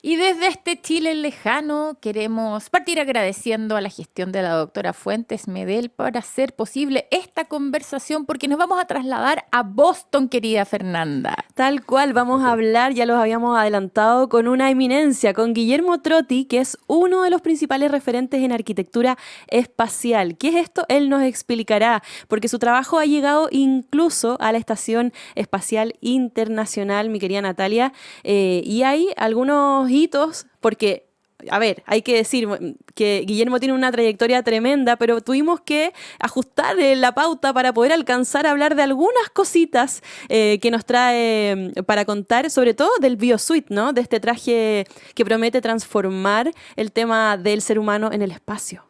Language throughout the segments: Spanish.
Y desde este Chile lejano queremos partir agradeciendo a la gestión de la doctora Fuentes Medel por hacer posible esta conversación porque nos vamos a trasladar a Boston, querida Fernanda. Tal cual, vamos a hablar, ya los habíamos adelantado, con una eminencia, con Guillermo Trotti, que es uno de los principales referentes en arquitectura espacial. ¿Qué es esto? Él nos explicará, porque su trabajo ha llegado incluso a la Estación Espacial Internacional, mi querida Natalia, y hay algunos hitos, porque a ver, hay que decir que Guillermo tiene una trayectoria tremenda, pero tuvimos que ajustar la pauta para poder alcanzar a hablar de algunas cositas que nos trae para contar, sobre todo del BioSuite, ¿no? De este traje que promete transformar el tema del ser humano en el espacio.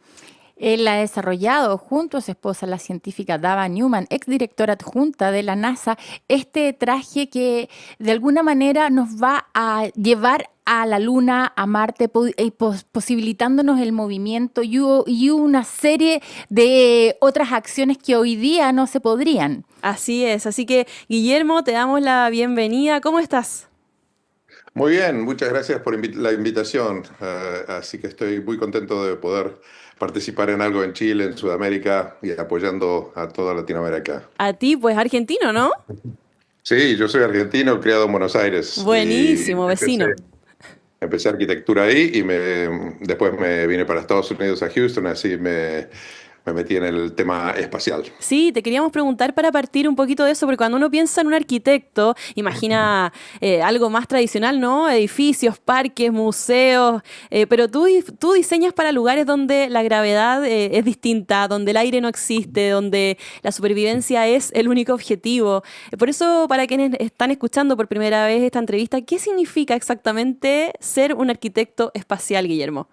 Él ha desarrollado junto a su esposa, la científica Dava Newman, exdirectora adjunta de la NASA, este traje que de alguna manera nos va a llevar a la Luna, a Marte, posibilitándonos el movimiento y una serie de otras acciones que hoy día no se podrían. Así es, así que Guillermo, te damos la bienvenida. ¿Cómo estás? Muy bien, muchas gracias por la invitación. Así que estoy muy contento de poder participar en algo en Chile, en Sudamérica y apoyando a toda Latinoamérica. A ti, pues argentino, ¿no? Sí, yo soy argentino, criado en Buenos Aires y Buenísimo, vecino. empecé arquitectura ahí y después me vine para Estados Unidos, a Houston, así me metí en el tema espacial. Sí, te queríamos preguntar para partir un poquito de eso, porque cuando uno piensa en un arquitecto, imagina algo más tradicional, ¿no? Edificios, parques, museos, pero tú diseñas para lugares donde la gravedad es distinta, donde el aire no existe, donde la supervivencia es el único objetivo. Por eso, para quienes están escuchando por primera vez esta entrevista, ¿qué significa exactamente ser un arquitecto espacial, Guillermo?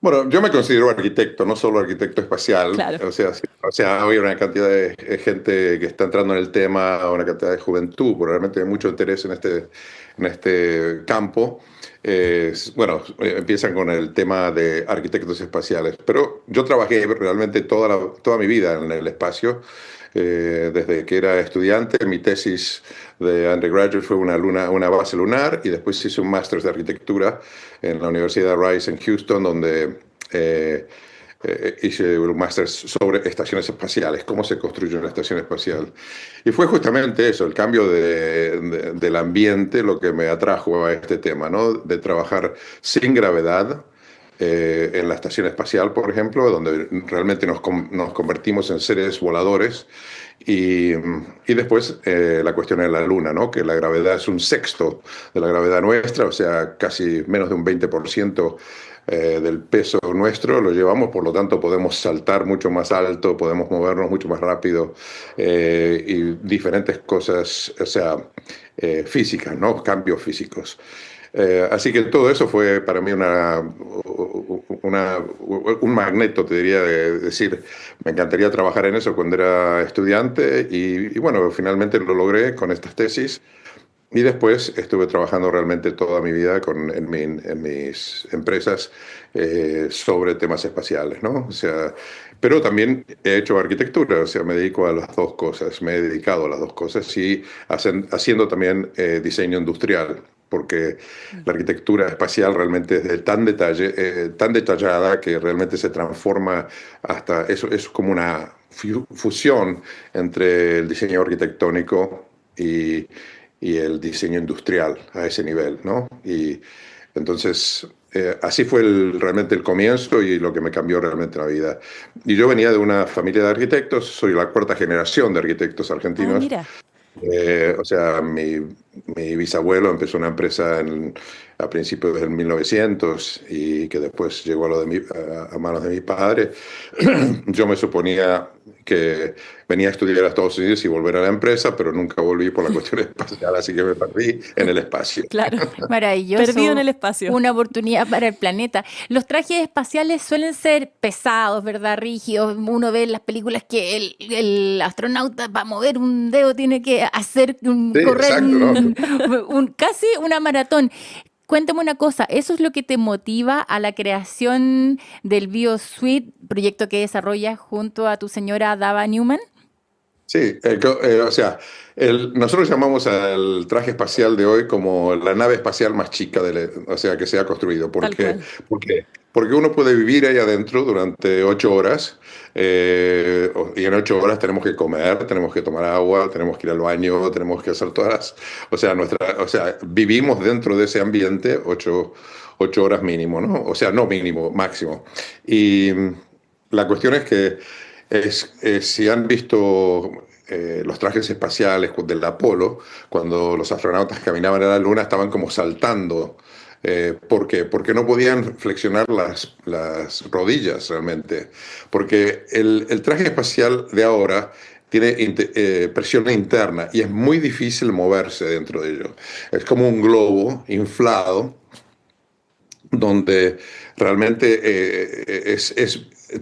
Bueno, yo me considero arquitecto, no solo arquitecto espacial. Claro. O sea, hay una cantidad de gente que está entrando en el tema, una cantidad de juventud, probablemente hay mucho interés en este campo. Bueno, empiezan con el tema de arquitectos espaciales, pero yo trabajé realmente toda mi vida en el espacio. Desde que era estudiante, mi tesis de undergraduate fue una base lunar y después hice un máster de arquitectura en la Universidad Rice en Houston, donde hice un máster sobre estaciones espaciales, cómo se construye una estación espacial. Y fue justamente eso, el cambio del ambiente, lo que me atrajo a este tema, ¿no? De trabajar sin gravedad. En la estación espacial, por ejemplo, donde realmente nos convertimos en seres voladores. Y después la cuestión de la Luna, ¿no? Que la gravedad es un sexto de la gravedad nuestra, o sea, casi menos de un 20% del peso nuestro lo llevamos, por lo tanto podemos saltar mucho más alto, podemos movernos mucho más rápido y diferentes cosas, o sea, físicas, ¿no? Cambios físicos. Así que todo eso fue para mí un magneto, te diría, de decir, me encantaría trabajar en eso cuando era estudiante y bueno, finalmente lo logré con estas tesis. Y después estuve trabajando realmente toda mi vida en mis empresas sobre temas espaciales, ¿no? O sea, pero también he hecho arquitectura, o sea, me dedico a las dos cosas, me he dedicado a las dos cosas y haciendo también diseño industrial, porque la arquitectura espacial realmente es de tan detallada que realmente se transforma hasta, eso es como una fusión entre el diseño arquitectónico y el diseño industrial a ese nivel, ¿no? Y entonces, así fue realmente el comienzo y lo que me cambió realmente la vida. Y yo venía de una familia de arquitectos, soy la cuarta generación de arquitectos Ah, argentinos. mira. O sea, mi bisabuelo empezó una empresa a principios del 1900 y que después llegó a manos de mi padre. Yo me suponía que venía a estudiar a Estados Unidos y volver a la empresa, pero nunca volví por la cuestión espacial, así que me perdí en el espacio. Claro. Perdido en Maravilloso, el espacio. una oportunidad para el planeta. Los trajes espaciales suelen ser pesados, ¿verdad? Rígidos. Uno ve en las películas que el astronauta para mover un dedo tiene que Sí, correr exacto, ¿no? casi una maratón. Cuéntame una cosa, ¿eso es lo que te motiva a la creación del BioSuite, proyecto que desarrollas junto a tu señora Dava Newman? Sí, o sea, nosotros llamamos al traje espacial de hoy como la nave espacial más chica o sea, que se ha construido. Tal cual. ¿Por qué? Porque uno puede vivir ahí adentro durante 8 horas y en 8 horas tenemos que comer, tenemos que tomar agua, tenemos que ir al baño, tenemos que hacer o sea, o sea, vivimos dentro de ese ambiente 8 horas mínimo, ¿no? O sea, no mínimo, máximo. Y la cuestión es que si han visto los trajes espaciales del Apolo, cuando los astronautas caminaban a la Luna, estaban como saltando. ¿Por qué? Porque no podían flexionar las rodillas realmente. Porque el traje espacial de ahora tiene presión interna y es muy difícil moverse dentro de ello. Es como un globo inflado donde realmente es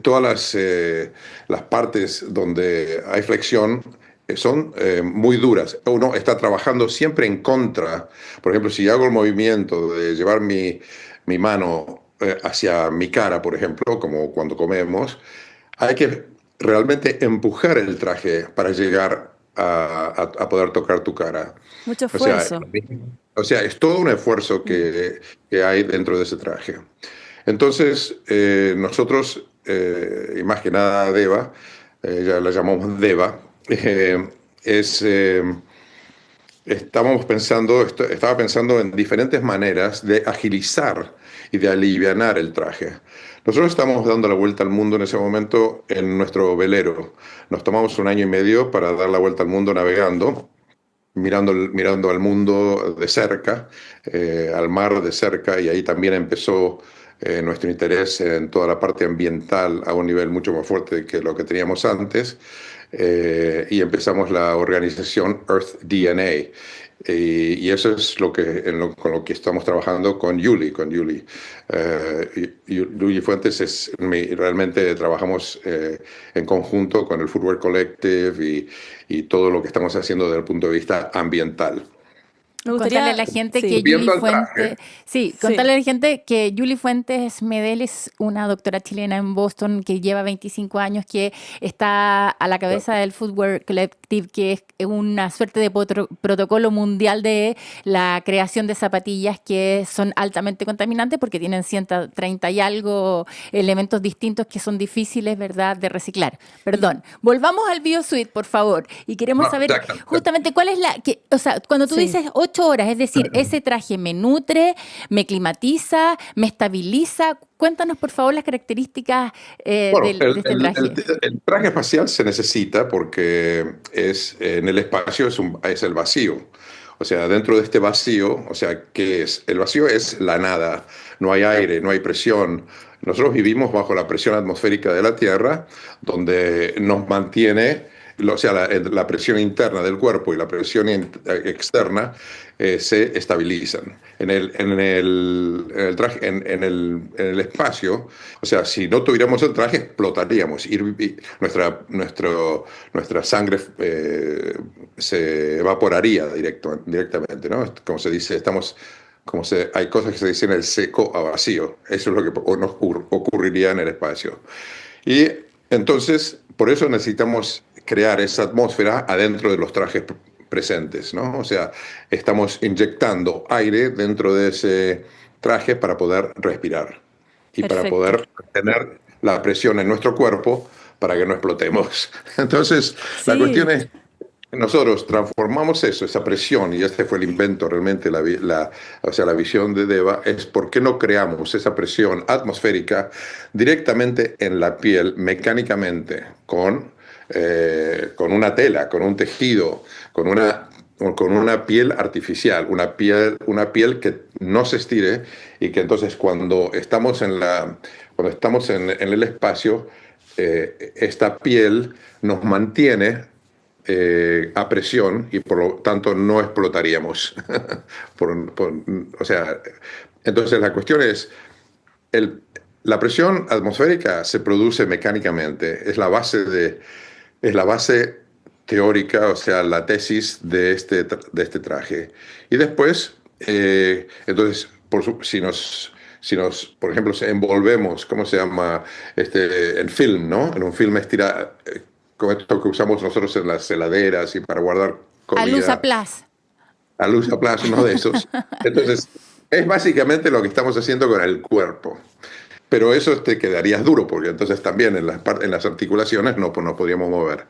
todas las partes donde hay flexión son muy duras. Uno está trabajando siempre en contra. Por ejemplo, si hago el movimiento de llevar mi mano hacia mi cara, por ejemplo, como cuando comemos, hay que realmente empujar el traje para llegar a poder tocar tu cara. Mucho O sea, esfuerzo. es todo un esfuerzo Mm. que hay dentro de ese traje. Entonces, nosotros, y más que nada Deva, ya la llamamos Deva, es, estaba pensando en diferentes maneras de agilizar y de alivianar el traje. Nosotros estamos dando la vuelta al mundo en ese momento en nuestro velero. Nos tomamos un año y medio para dar la vuelta al mundo navegando, mirando al mundo de cerca, al mar de cerca, y ahí también empezó nuestro interés en toda la parte ambiental a un nivel mucho más fuerte que lo que teníamos antes, y empezamos la organización Earth DNA. Y eso es con lo que estamos trabajando con Yuli. Yuli Fuentes realmente trabajamos en conjunto con el Footwear Collective y todo lo que estamos haciendo desde el punto de vista ambiental. Me Contarle a gustaría, la gente que sí, Yuli Volviendo al traje, Fuentes, sí, sí. contarle a la gente que Yuli Fuentes Medel es una doctora chilena en Boston que lleva 25 años, que está a la cabeza del Footwear Collective, que es una suerte de protocolo mundial de la creación de zapatillas que son altamente contaminantes porque tienen 130 y algo elementos distintos que son difíciles, ¿verdad?, de reciclar. Perdón, volvamos al BioSuite, por favor, y queremos no, saber exactamente. justamente cuál es o sea, cuando tú Sí. dices 8 horas, es decir, ese traje me nutre, me climatiza, me estabiliza. Cuéntanos, por favor, las características Bueno, de este traje. el traje espacial se necesita porque en el espacio es el vacío. O sea, dentro de este vacío, o sea, ¿qué es? El vacío es la nada. No hay aire, no hay presión. Nosotros vivimos bajo la presión atmosférica de la Tierra, donde nos mantiene, o sea, la presión interna del cuerpo y la presión externa se estabilizan. En el espacio, o sea, si no tuviéramos el traje, explotaríamos. Nuestra sangre se evaporaría directamente, ¿no? Como se dice, hay cosas que se dicen el seco a vacío. Eso es lo que ocurriría en el espacio. Y entonces, por eso necesitamos crear esa atmósfera adentro de los trajes presentes, ¿no? O sea, estamos inyectando aire dentro de ese traje para poder respirar y para Perfecto. poder tener la presión en nuestro cuerpo para que no explotemos. Entonces, la cuestión Sí, es, nosotros transformamos eso, esa presión, y este fue el invento realmente, o sea, la visión de Deva, es por qué no creamos esa presión atmosférica directamente en la piel, mecánicamente, con una tela, con un tejido, con una piel artificial, una piel que no se estire y que entonces cuando estamos en el espacio, esta piel nos mantiene a presión y por lo tanto no explotaríamos. O sea, entonces la cuestión es, el, la presión atmosférica se produce mecánicamente, es la base teórica, o sea, la tesis de este traje. Y después, entonces, por ejemplo, envolvemos, ¿cómo se llama? En film, ¿no? En un film como esto que usamos nosotros en las heladeras y para guardar Alusa comida. Plus. A luz a plazo, uno de esos. Entonces, es básicamente lo que estamos haciendo con el cuerpo. Pero eso te quedarías duro, porque entonces también en las articulaciones no, pues no podríamos mover.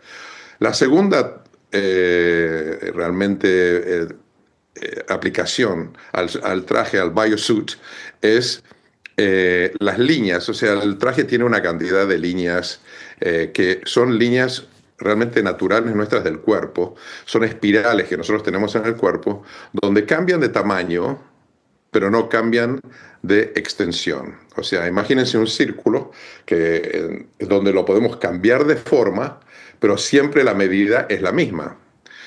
La segunda realmente aplicación al traje, al biosuit, es las líneas. O sea, el traje tiene una cantidad de líneas que son líneas realmente naturales nuestras del cuerpo. Son espirales que nosotros tenemos en el cuerpo, donde cambian de tamaño, pero no cambian de extensión. O sea, imagínense un círculo donde lo podemos cambiar de forma, pero siempre la medida es la misma.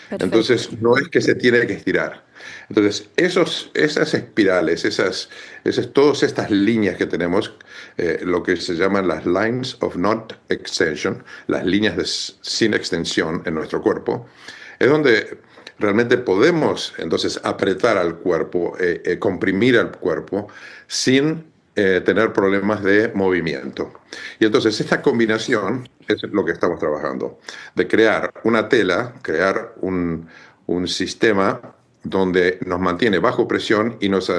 Perfecto. Entonces, no es que se tiene que estirar. Entonces, esas espirales, todas estas líneas que tenemos, lo que se llaman las lines of not extension, las líneas sin extensión en nuestro cuerpo, es donde realmente podemos entonces apretar al cuerpo, comprimir al cuerpo sin tener problemas de movimiento. Y entonces esta combinación es lo que estamos trabajando, de crear una tela, crear un sistema donde nos mantiene bajo presión y nos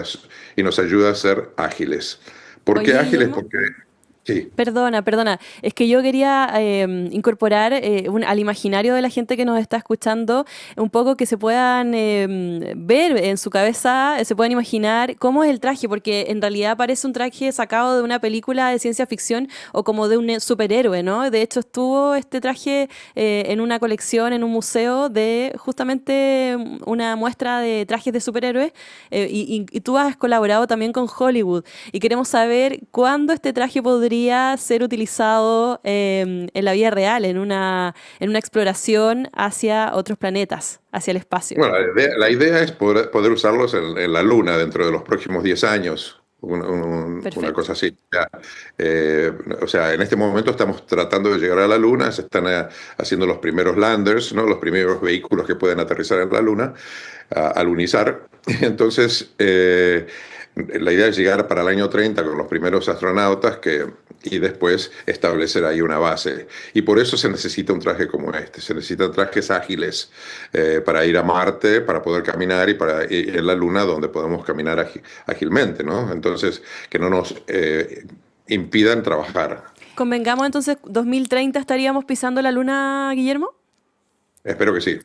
ayuda a ser ágiles. ¿Por qué Oye, ágiles? Guillermo. Porque sí. Perdona. Es que yo quería incorporar al imaginario de la gente que nos está escuchando un poco que se puedan ver en su cabeza, se puedan imaginar cómo es el traje, porque en realidad parece un traje sacado de una película de ciencia ficción o como de un superhéroe, ¿no? De hecho, estuvo este traje en una colección, en un museo de justamente una muestra de trajes de superhéroes y tú has colaborado también con Hollywood y queremos saber cuándo este traje podría ser utilizado en la vida real, en una exploración hacia otros planetas, hacia el espacio. Bueno, la idea es poder usarlos en la Luna dentro de los próximos 10 años. Una Perfecto. cosa así. Ya, o sea, en este momento estamos tratando de llegar a la Luna, se están haciendo los primeros landers, ¿no? Los primeros vehículos que pueden aterrizar en la Luna, alunizar. Entonces, la idea es llegar para el año 30 con los primeros astronautas y después establecer ahí una base. Y por eso se necesita un traje como este. Se necesitan trajes ágiles para ir a Marte, para poder caminar y para ir en la Luna donde podemos caminar ágilmente, ¿no? Entonces, que no nos impidan trabajar. Convengamos entonces, 2030 estaríamos pisando la luna, Guillermo. Espero que sí.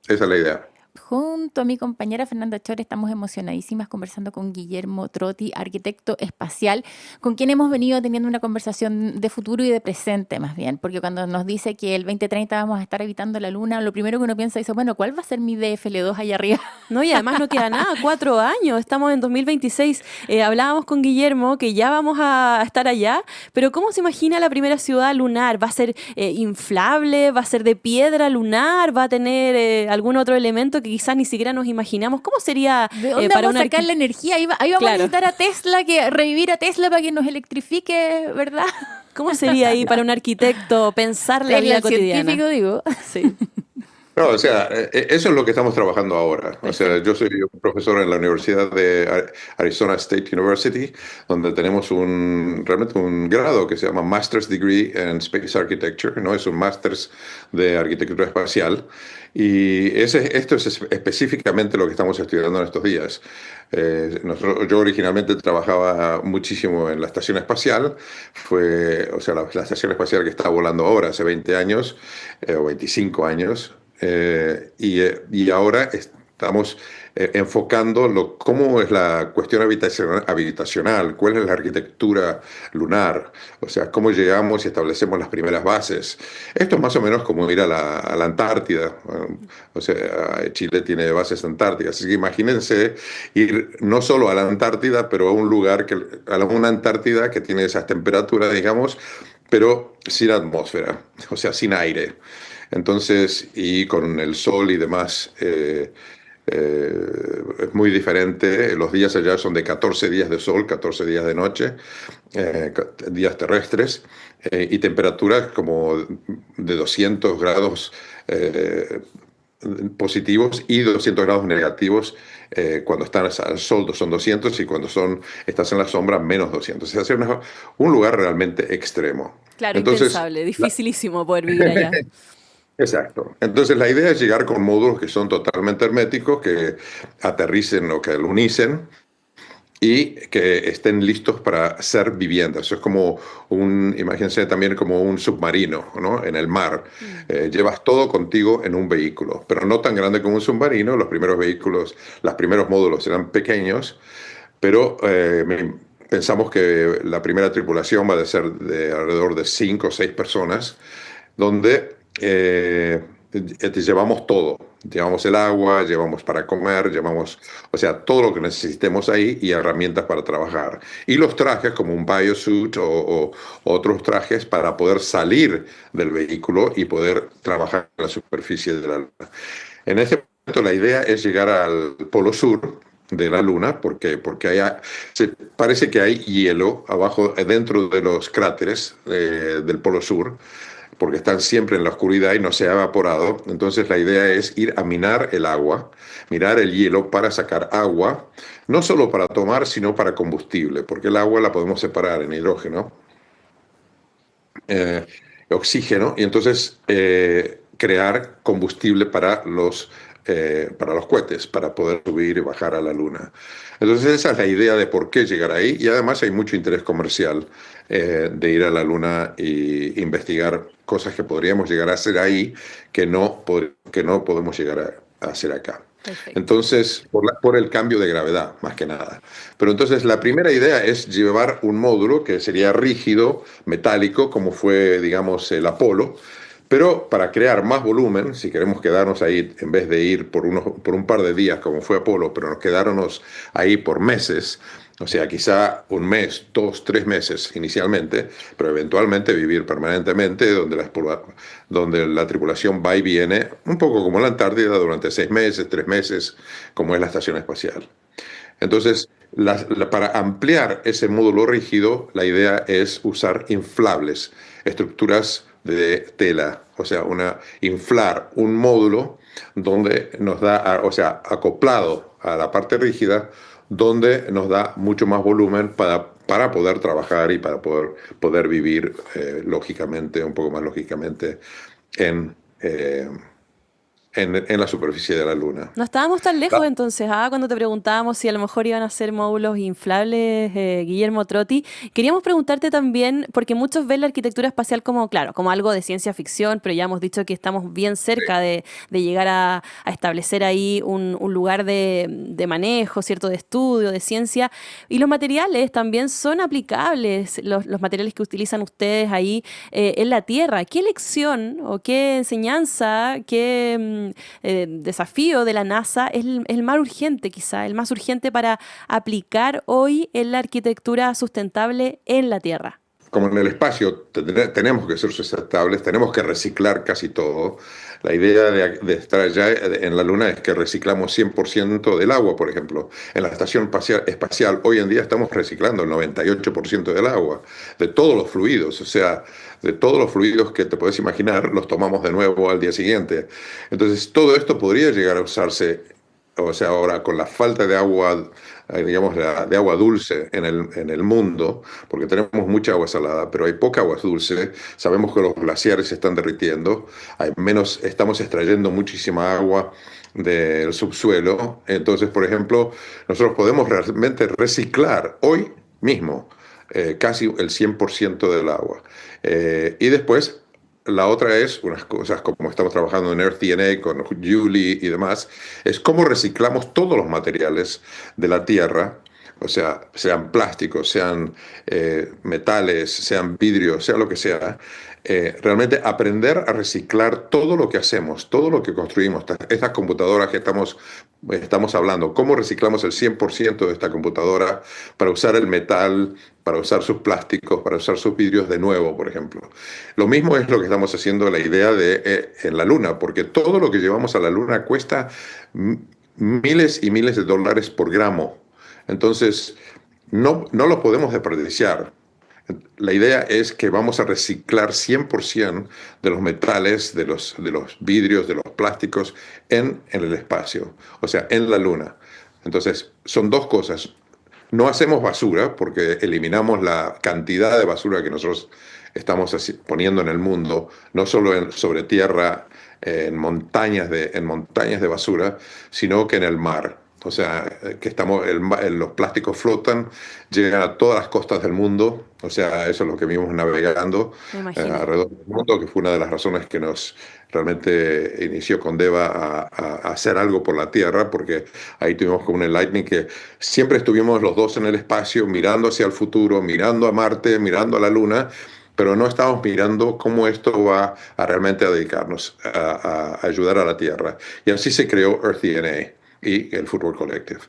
Esa es la idea. Junto a mi compañera Fernanda Chor estamos emocionadísimas conversando con Guillermo Trotti, arquitecto espacial, con quien hemos venido teniendo una conversación de futuro y de presente más bien, porque cuando nos dice que el 2030 vamos a estar habitando la Luna, lo primero que uno piensa es, bueno, ¿cuál va a ser mi DFL2 allá arriba? No, y además no queda nada, 4 años, estamos en 2026. Hablábamos con Guillermo que ya vamos a estar allá, pero ¿cómo se imagina la primera ciudad lunar? ¿Va a ser inflable? ¿Va a ser de piedra lunar? ¿Va a tener algún otro elemento que quizás ni siquiera nos imaginamos? ¿Cómo sería ¿De dónde para vamos a sacar la energía? Ahí vamos Claro. a necesitar a Tesla, revivir a Tesla para que nos electrifique, ¿verdad? ¿Cómo sería ahí para un arquitecto pensar la vida El cotidiana? científico, digo. Sí. No, o sea, eso es lo que estamos trabajando ahora. O sea, yo soy un profesor en la Universidad de Arizona State University, donde tenemos realmente un grado que se llama Master's Degree in Space Architecture, ¿no? Es un Master's de Arquitectura Espacial. Y esto es específicamente lo que estamos estudiando en estos días. Yo originalmente trabajaba muchísimo en la estación espacial, o sea, la estación espacial que está volando ahora hace 20 años o 25 años. Y ahora estamos enfocando cómo es la cuestión habitacional, cuál es la arquitectura lunar, o sea, cómo llegamos y establecemos las primeras bases. Esto es más o menos como ir a la Antártida. O sea, Chile tiene bases antárticas, así que imagínense ir no solo a la Antártida, pero a una Antártida que tiene esas temperaturas, digamos, pero sin atmósfera, o sea, sin aire. Entonces, y con el sol y demás, es muy diferente. Los días allá son de 14 días de sol, 14 días de noche, días terrestres, y temperaturas como de 200 grados positivos y 200 grados negativos. Cuando están al sol son 200 y cuando estás en la sombra menos 200. O sea, un lugar realmente extremo. Claro, Entonces, impensable, dificilísimo poder vivir allá. Exacto. Entonces la idea es llegar con módulos que son totalmente herméticos, que aterricen o que alunicen y que estén listos para ser viviendas. Eso es como imagínense también como un submarino, ¿no? En el mar. Mm. Llevas todo contigo en un vehículo, pero no tan grande como un submarino. Los primeros vehículos, los primeros módulos eran pequeños, pero pensamos que la primera tripulación va a ser de alrededor de 5 o 6 personas, donde te llevamos todo. Llevamos el agua, llevamos para comer, llevamos, o sea, todo lo que necesitemos ahí y herramientas para trabajar. Y los trajes, como un biosuit o otros trajes para poder salir del vehículo y poder trabajar en la superficie de la Luna. En ese momento la idea es llegar al polo sur de la Luna, porque parece que hay hielo abajo, dentro de los cráteres del polo sur, porque están siempre en la oscuridad y no se ha evaporado. Entonces la idea es ir a minar el agua, minar el hielo para sacar agua, no solo para tomar, sino para combustible, porque el agua la podemos separar en hidrógeno, eh, oxígeno, y entonces crear combustible para los cohetes, para poder subir y bajar a la Luna. Entonces esa es la idea de por qué llegar ahí, y además hay mucho interés comercial de ir a la Luna e investigar cosas que podríamos llegar a hacer ahí que no podemos llegar a hacer acá. Perfecto. Entonces, por el cambio de gravedad, más que nada. Pero entonces la primera idea es llevar un módulo que sería rígido, metálico, como fue, digamos, el Apolo, pero para crear más volumen, si queremos quedarnos ahí, en vez de ir por un par de días, como fue Apolo, pero nos quedarnos ahí por meses, o sea, quizá un mes, 2, 3 meses inicialmente, pero eventualmente vivir permanentemente, donde la tripulación va y viene, un poco como la Antártida, durante 6 meses, 3 meses, como es la estación espacial. Entonces, para ampliar ese módulo rígido, la idea es usar inflables, estructuras de tela, o sea, inflar un módulo donde nos da, o sea, acoplado a la parte rígida, donde nos da mucho más volumen para poder trabajar y para poder vivir lógicamente, un poco más lógicamente, en, eh, en la superficie de la Luna. No estábamos tan lejos entonces, cuando te preguntábamos si a lo mejor iban a ser módulos inflables, Guillermo Trotti. Queríamos preguntarte también, porque muchos ven la arquitectura espacial como, claro, como algo de ciencia ficción, pero ya hemos dicho que estamos bien cerca de llegar a establecer ahí un lugar de manejo, ¿cierto? De estudio, de ciencia. Y los materiales también son aplicables, los materiales que utilizan ustedes ahí en la Tierra. ¿Qué lección o qué enseñanza, desafío de la NASA es el más urgente, quizá, el más urgente para aplicar hoy en la arquitectura sustentable en la Tierra? Como en el espacio tenemos que ser sustentables, tenemos que reciclar casi todo. La idea de estar allá en la Luna es que reciclamos 100% del agua, por ejemplo. En la estación espacial hoy en día estamos reciclando el 98% del agua, de todos los fluidos, o sea, de todos los fluidos que te puedes imaginar, los tomamos de nuevo al día siguiente. Entonces, todo esto podría llegar a usarse, o sea, ahora con la falta de agua, digamos, de agua dulce en el mundo, porque tenemos mucha agua salada, pero hay poca agua dulce. Sabemos que los glaciares se están derritiendo, estamos extrayendo muchísima agua del subsuelo. Entonces, por ejemplo, nosotros podemos realmente reciclar hoy mismo casi el 100% del agua. Y después la otra es, unas cosas como estamos trabajando en EarthDNA con Julie y demás, es cómo reciclamos todos los materiales de la Tierra, o sea, sean plásticos, sean metales, sean vidrios, sea lo que sea, realmente aprender a reciclar todo lo que hacemos, todo lo que construimos, estas computadoras que estamos hablando, cómo reciclamos el 100% de esta computadora para usar el metal, para usar sus plásticos, para usar sus vidrios de nuevo, por ejemplo. Lo mismo es lo que estamos haciendo la idea en la Luna, porque todo lo que llevamos a la Luna cuesta miles y miles de dólares por gramo. Entonces, no lo podemos desperdiciar. La idea es que vamos a reciclar 100% de los metales, de los vidrios, de los plásticos en el espacio, o sea, en la Luna. Entonces, son dos cosas. No hacemos basura porque eliminamos la cantidad de basura que nosotros estamos poniendo en el mundo, no solo sobre tierra en montañas de basura, sino que en el mar. O sea, que los plásticos flotan, llegan a todas las costas del mundo. O sea, eso es lo que vimos navegando Me imagino. alrededor del mundo, que fue una de las razones que nos realmente inició con Deva a hacer algo por la Tierra, porque ahí tuvimos como un enlightenment que siempre estuvimos los dos en el espacio, mirando hacia el futuro, mirando a Marte, mirando a la Luna, pero no estamos mirando cómo esto va a realmente dedicarnos a ayudar a la Tierra. Y así se creó Earth DNA y el Footwork Collective.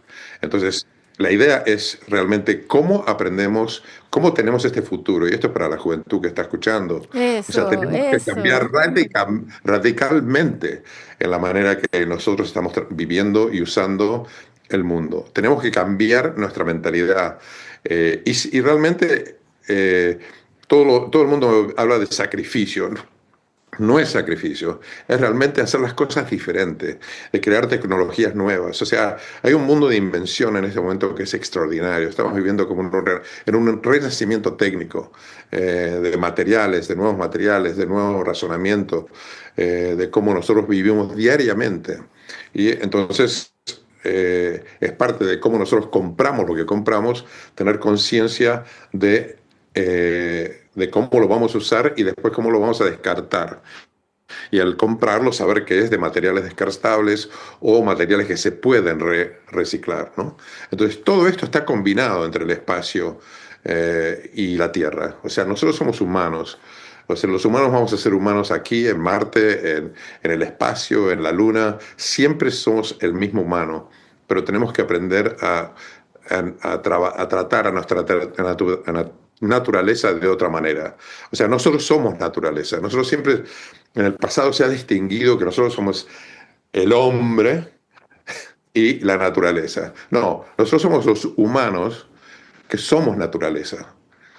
Entonces, la idea es realmente cómo aprendemos, cómo tenemos este futuro, y esto es para la juventud que está escuchando. O sea, Eso, tenemos que cambiar eso. radicalmente en la manera que nosotros estamos viviendo y usando el mundo. Tenemos que cambiar nuestra mentalidad. Y realmente todo el mundo habla de sacrificio. No es sacrificio, es realmente hacer las cosas diferentes, de crear tecnologías nuevas. O sea, hay un mundo de invención en este momento que es extraordinario. Estamos viviendo como en un renacimiento técnico de nuevo razonamiento, de cómo nosotros vivimos diariamente. Y entonces es parte de cómo nosotros compramos lo que compramos, tener conciencia de cómo lo vamos a usar y después cómo lo vamos a descartar. Y al comprarlo, saber que es de materiales descartables o materiales que se pueden reciclar, ¿no? Entonces, todo esto está combinado entre el espacio y la Tierra. O sea, nosotros somos humanos. O sea, los humanos vamos a ser humanos aquí, en Marte, en el espacio, en la Luna. Siempre somos el mismo humano, pero tenemos que aprender a tratar a nuestra naturaleza de otra manera. O sea, nosotros somos naturaleza. Nosotros siempre, en el pasado se ha distinguido que nosotros somos el hombre y la naturaleza. No, nosotros somos los humanos que somos naturaleza.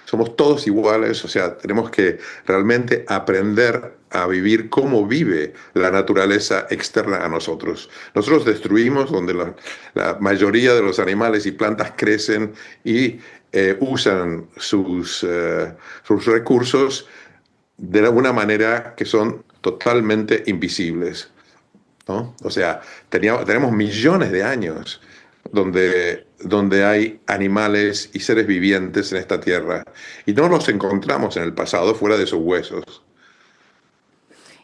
Somos todos iguales, o sea, tenemos que realmente aprender a vivir como vive la naturaleza externa a nosotros. Nosotros destruimos donde la mayoría de los animales y plantas crecen y usan sus recursos de una manera que son totalmente invisibles, ¿no? O sea, tenemos millones de años donde hay animales y seres vivientes en esta tierra y no los encontramos en el pasado fuera de sus huesos.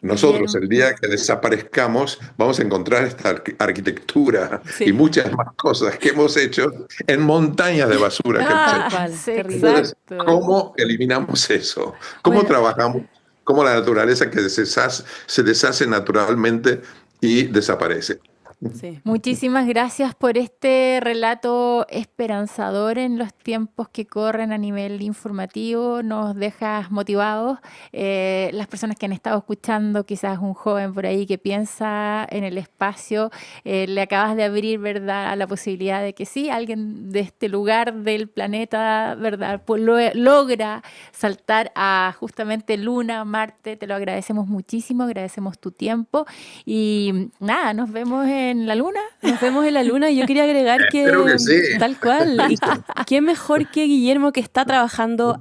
Nosotros, Guillermo, el día que desaparezcamos, vamos a encontrar esta arquitectura y Sí, muchas más cosas que hemos hecho en montañas de basura que hemos tal hecho. cual, sí, terrible. Entonces, exacto. ¿cómo eliminamos eso? ¿Cómo Bueno, trabajamos? ¿Cómo la naturaleza que se deshace naturalmente y desaparece? Sí. muchísimas gracias por este relato esperanzador en los tiempos que corren a nivel informativo. Nos dejas motivados. Las personas que han estado escuchando, quizás un joven por ahí que piensa en el espacio, le acabas de abrir, ¿verdad?, a la posibilidad de que sí, alguien de este lugar del planeta, ¿verdad?, pues logra saltar a justamente Luna, Marte. Te lo agradecemos muchísimo, agradecemos tu tiempo y nada, nos vemos en la Luna. Nos vemos en la luna y yo quería agregar Espero que que sí. tal cual, y qué mejor que Guillermo que está trabajando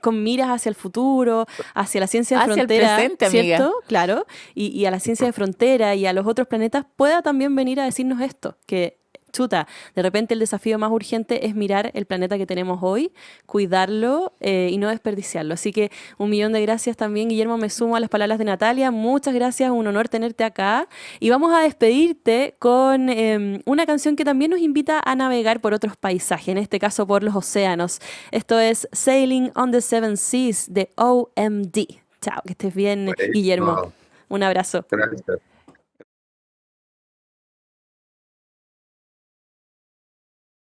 con miras hacia el futuro, hacia la ciencia de Hacia el frontera, presente, amiga. ¿cierto? Claro, y a la ciencia de frontera y a los otros planetas pueda también venir a decirnos esto, que chuta, de repente el desafío más urgente es mirar el planeta que tenemos hoy, cuidarlo y no desperdiciarlo. Así que 1.000.000 de gracias también, Guillermo, me sumo a las palabras de Natalia. Muchas gracias, un honor tenerte acá. Y vamos a despedirte con una canción que también nos invita a navegar por otros paisajes, en este caso por los océanos. Esto es Sailing on the Seven Seas de OMD. Chao, que estés bien, Guillermo. Buenísimo. Un abrazo. Gracias.